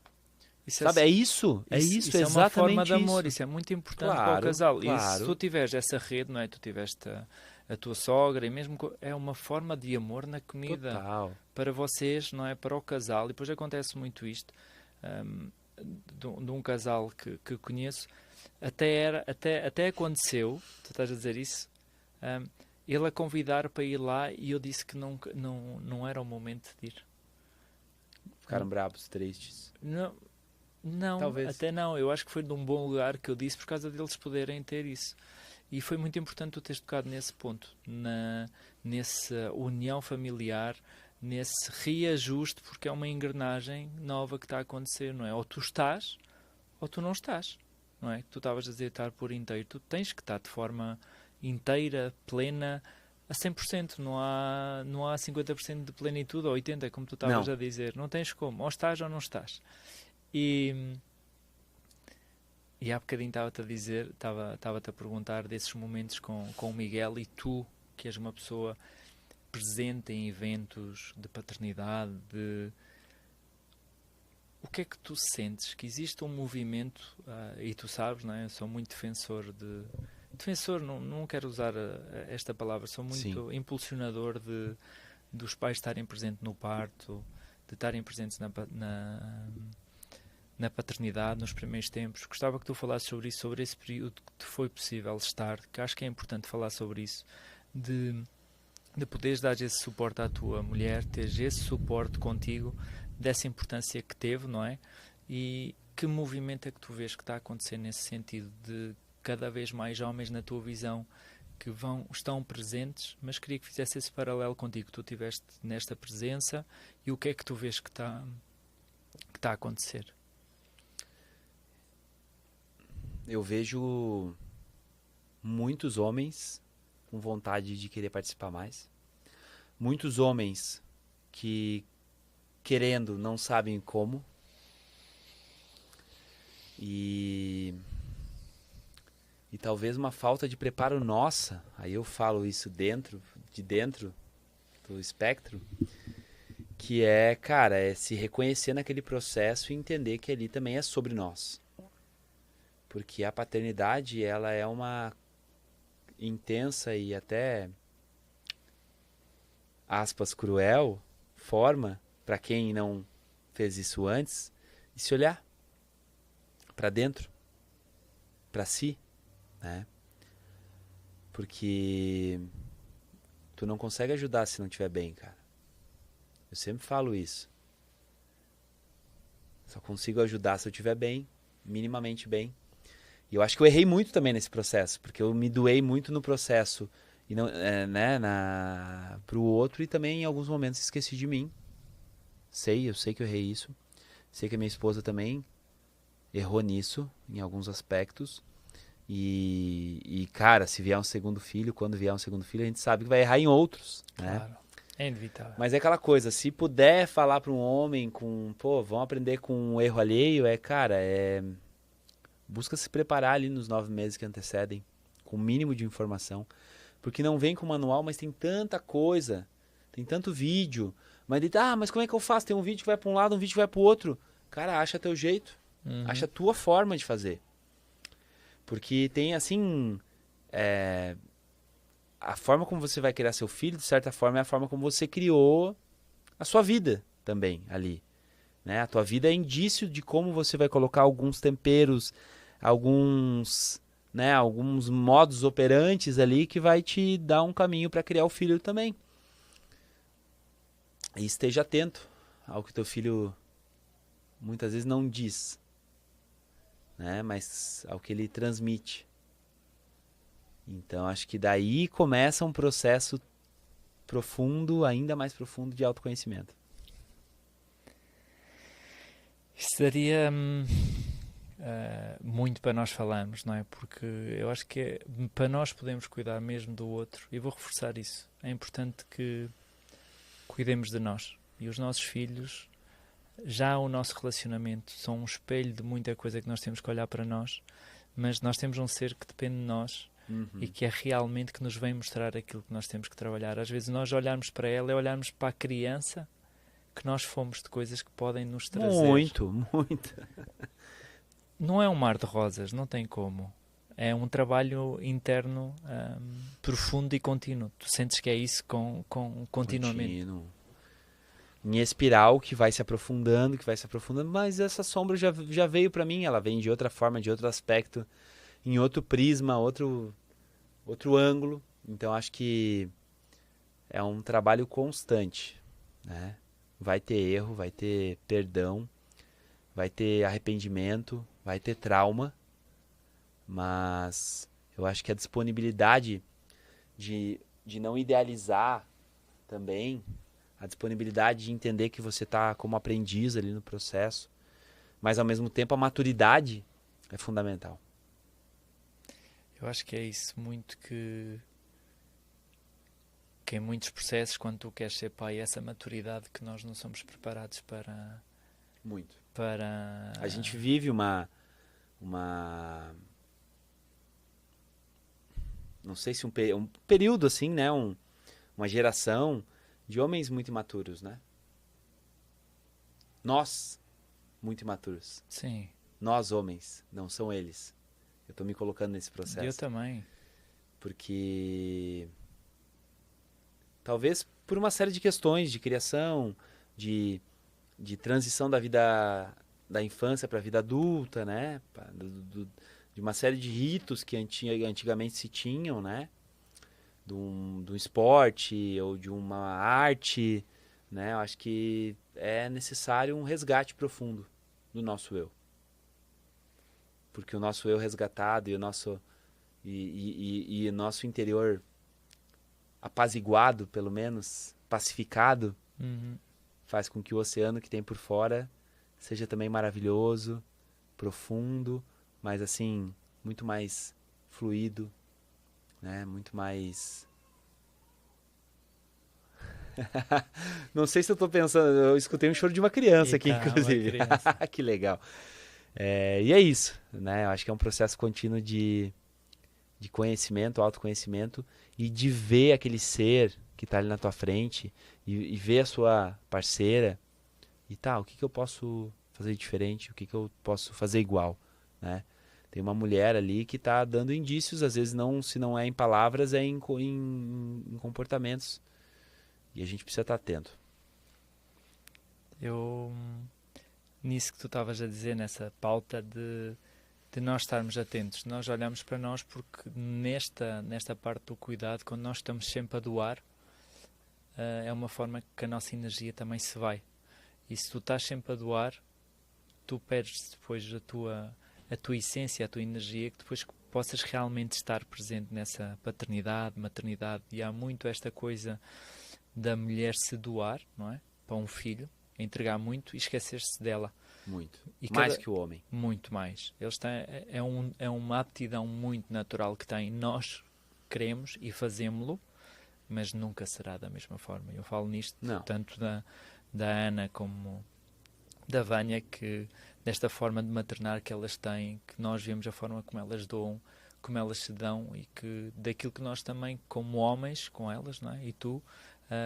Isso Sabe, é isso, isso é exatamente uma forma de amor, isso. isso é muito importante para o Claro, casal. E se claro. tu tiveres essa rede, não é? Tu tiveste a tua sogra, e mesmo é uma forma de amor na comida Total. para vocês, não é? Para o casal. E depois acontece muito isto de um casal que conheço. Até aconteceu, tu estás a dizer isso, ele a convidar para ir lá e eu disse que não era o momento de ir. Ficaram bravos, tristes. Não, Talvez. até não. Eu acho que foi de um bom lugar que eu disse por causa deles poderem ter isso. E foi muito importante tu teres tocado nesse ponto, nessa união familiar, nesse reajuste, porque é uma engrenagem nova que está a acontecer, não é? Ou tu estás, ou tu não estás, não é? Tu estavas a dizer estar por inteiro. Tu tens que estar de forma inteira, plena, a 100%. Não há 50% de plenitude ou 80%, como tu estavas a dizer. Não tens como. Ou estás ou não estás. E há bocadinho estava-te a dizer, estava-te a perguntar desses momentos com o Miguel, e tu, que és uma pessoa presente em eventos de paternidade, o que é que tu sentes? Que existe um movimento, e tu sabes, não é? Eu sou muito defensor, não quero usar esta palavra, sou muito impulsionador dos pais estarem presentes no parto, de estarem presentes na paternidade, nos primeiros tempos. Gostava que tu falasses sobre isso, sobre esse período que te foi possível estar, que acho que é importante falar sobre isso, de poderes dar esse suporte à tua mulher, teres esse suporte contigo, dessa importância que teve, não é? E que movimento é que tu vês que está a acontecer nesse sentido, de cada vez mais homens, na tua visão, que estão presentes, mas queria que fizesse esse paralelo contigo, que tu tiveste nesta presença, e o que é que tu vês que está a acontecer? Eu vejo muitos homens com vontade de querer participar mais. Muitos homens que, querendo, não sabem como. E talvez uma falta de preparo nossa, aí eu falo isso dentro do espectro, que é, cara, é se reconhecer naquele processo e entender que ali também é sobre nós. Porque a paternidade, ela é uma intensa e até, aspas, cruel forma, para quem não fez isso antes, de se olhar para dentro, para si, né? Porque tu não consegue ajudar se não estiver bem, cara. Eu sempre falo isso. Só consigo ajudar se eu estiver bem, minimamente bem. E eu acho que eu errei muito também nesse processo, porque eu me doei muito no processo e não, pro outro, e também em alguns momentos esqueci de mim. Eu sei que eu errei isso. Sei que a minha esposa também errou nisso, em alguns aspectos. E cara, se vier um segundo filho, quando vier um segundo filho, a gente sabe que vai errar em outros, né? Claro, é inevitável. Mas é aquela coisa, se puder falar para um homem vamos aprender com um erro alheio, busca se preparar ali nos 9 meses que antecedem, com o mínimo de informação. Porque não vem com manual, mas tem tanta coisa, tem tanto vídeo. Mas como é que eu faço? Tem um vídeo que vai para um lado, um vídeo que vai para o outro. Cara, acha teu jeito. Acha a tua forma de fazer. Porque tem, assim, a forma como você vai criar seu filho, de certa forma, é a forma como você criou a sua vida também ali. Né? A tua vida é indício de como você vai colocar alguns temperos, alguns né, alguns modos operantes ali que vai te dar um caminho para criar o filho também. E esteja atento ao que teu filho muitas vezes não diz, né, mas ao que ele transmite. Então acho que daí começa um processo profundo, ainda mais profundo de autoconhecimento. Isso daria muito para nós falarmos, não é? Porque eu acho que para nós podermos cuidar mesmo do outro, e vou reforçar isso, é importante que cuidemos de nós. E os nossos filhos, já o nosso relacionamento, são um espelho de muita coisa que nós temos que olhar para nós, mas nós temos um ser que depende de nós e que é realmente que nos vem mostrar aquilo que nós temos que trabalhar. Às vezes nós olharmos para ela e olharmos para a criança que nós fomos de coisas que podem nos trazer. Muito. Não é um mar de rosas, não tem como. É um trabalho interno profundo e contínuo. Tu sentes que é isso continuamente. Contínuo. Em espiral que vai se aprofundando, mas essa sombra já veio para mim, ela vem de outra forma, de outro aspecto, em outro prisma, outro ângulo. Então acho que é um trabalho constante, né? Vai ter erro, vai ter perdão, vai ter arrependimento, vai ter trauma, mas eu acho que a disponibilidade de não idealizar também, a disponibilidade de entender que você está como aprendiz ali no processo, mas ao mesmo tempo a maturidade é fundamental. Eu acho que é isso muito que em muitos processos, quando tu queres ser pai, essa maturidade que nós não somos preparados para... Muito. Para... A gente vive uma não sei se um período assim, né? Uma geração de homens muito imaturos, né? Nós, muito imaturos. Sim. Nós, homens, não são eles. Eu tô me colocando nesse processo. Eu também. Porque talvez por uma série de questões de criação, de transição da vida da infância para a vida adulta, né? De uma série de ritos que antigamente se tinham, né? De um esporte ou de uma arte, né? Eu acho que é necessário um resgate profundo do nosso eu. Porque o nosso eu resgatado e o nosso interior apaziguado, pelo menos, pacificado, faz com que o oceano que tem por fora seja também maravilhoso, profundo, mas assim, muito mais fluido, né? Muito mais... Não sei se eu tô pensando, eu escutei um choro de uma criança aqui, inclusive. Que legal. E é isso, né? Eu acho que é um processo contínuo de conhecimento, autoconhecimento, e de ver aquele ser que está ali na tua frente e ver a sua parceira e o que eu posso fazer diferente, o que eu posso fazer igual, né? Tem uma mulher ali que está dando indícios, às vezes não, se não é em palavras, é em comportamentos, e a gente precisa estar atento. Nisso que tu estavas a dizer, nessa pauta de nós estarmos atentos, nós olhamos para nós porque nesta parte do cuidado, quando nós estamos sempre a doar, é uma forma que a nossa energia também se vai. E se tu estás sempre a doar, tu perdes depois a tua essência, a tua energia, que depois possas realmente estar presente nessa paternidade, maternidade. E há muito esta coisa da mulher se doar, não é? Para um filho, entregar muito e esquecer-se dela. Muito. Mais que o homem. Muito mais. Eles têm, é uma aptidão muito natural que têm. Nós queremos e fazemos-lo, mas nunca será da mesma forma. Eu falo nisto tanto da Ana como da Vânia, que desta forma de maternar que elas têm, que nós vemos a forma como elas doam, como elas se dão, e que daquilo que nós também, como homens, com elas, não é? E tu,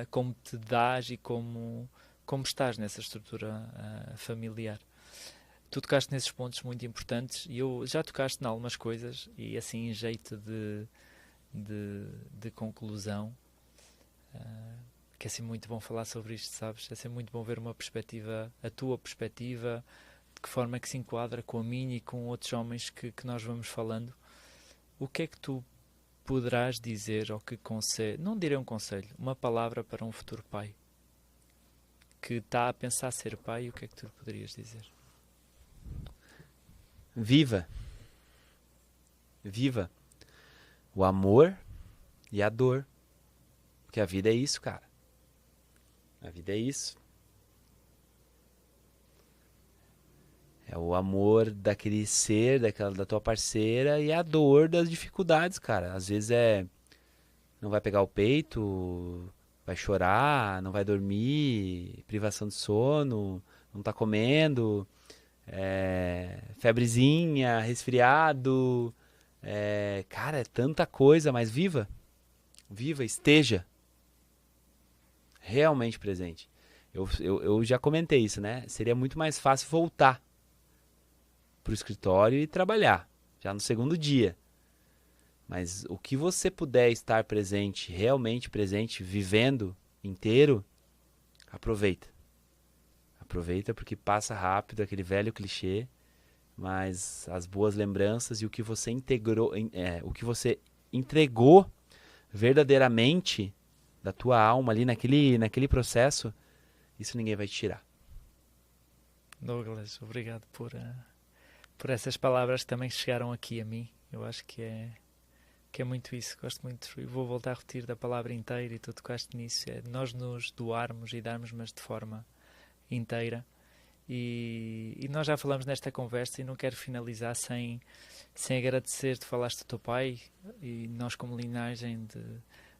como te dás e como estás nessa estrutura familiar. Tu tocaste nesses pontos muito importantes e eu já tocaste em algumas coisas, e assim em jeito de conclusão, que é assim muito bom falar sobre isto, sabes? É assim muito bom ver uma perspectiva, a tua perspectiva, de que forma é que se enquadra com a minha e com outros homens que nós vamos falando. o que é que tu poderás dizer, ou que conselho, não direi um conselho, uma palavra para um futuro pai que está a pensar ser pai, o que é que tu poderias dizer? Viva. Viva o amor e a dor. Porque a vida é isso, cara. A vida é isso. É o amor daquele ser, da tua parceira e a dor das dificuldades, cara. Às vezes não vai pegar o peito, vai chorar, não vai dormir, privação de sono, não tá comendo, febrezinha, resfriado. Cara, é tanta coisa, mas viva. Viva, esteja realmente presente. Eu já comentei isso, né? Seria muito mais fácil voltar pro escritório e trabalhar, já no segundo dia. Mas o que você puder estar presente, realmente presente, vivendo inteiro, aproveita. Aproveita porque passa rápido, aquele velho clichê, mas as boas lembranças e o que você integrou, o que você entregou verdadeiramente da tua alma ali naquele processo, isso ninguém vai te tirar. Douglas, obrigado por essas palavras que também chegaram aqui a mim. Eu acho que é muito isso, gosto muito, e vou voltar a repetir da palavra inteira, e tu tocaste nisso, é nós nos doarmos e darmos, mas de forma inteira. E nós já falamos nesta conversa e não quero finalizar sem agradecer. Tu falaste do teu pai, e nós como linhagem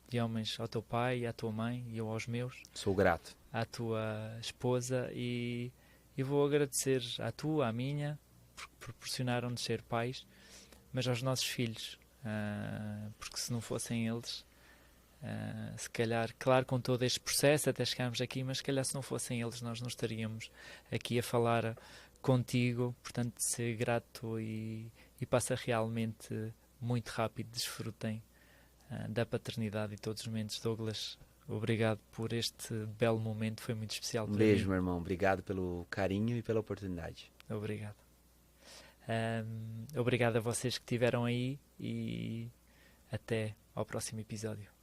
de homens, ao teu pai, à tua mãe e eu aos meus. Sou grato. À tua esposa, e vou agradecer à tua, à minha, porque proporcionaram-nos ser pais, mas aos nossos filhos, porque se não fossem eles, se calhar, claro, com todo este processo até chegarmos aqui, mas se calhar se não fossem eles nós não estaríamos aqui a falar contigo. Portanto, ser grato e passa realmente muito rápido. Desfrutem da paternidade e todos os momentos. Douglas, obrigado por este belo momento, foi muito especial para mim. Um beijo, meu irmão, obrigado pelo carinho e pela oportunidade. Obrigado. Obrigado a vocês que estiveram aí, e até ao próximo episódio.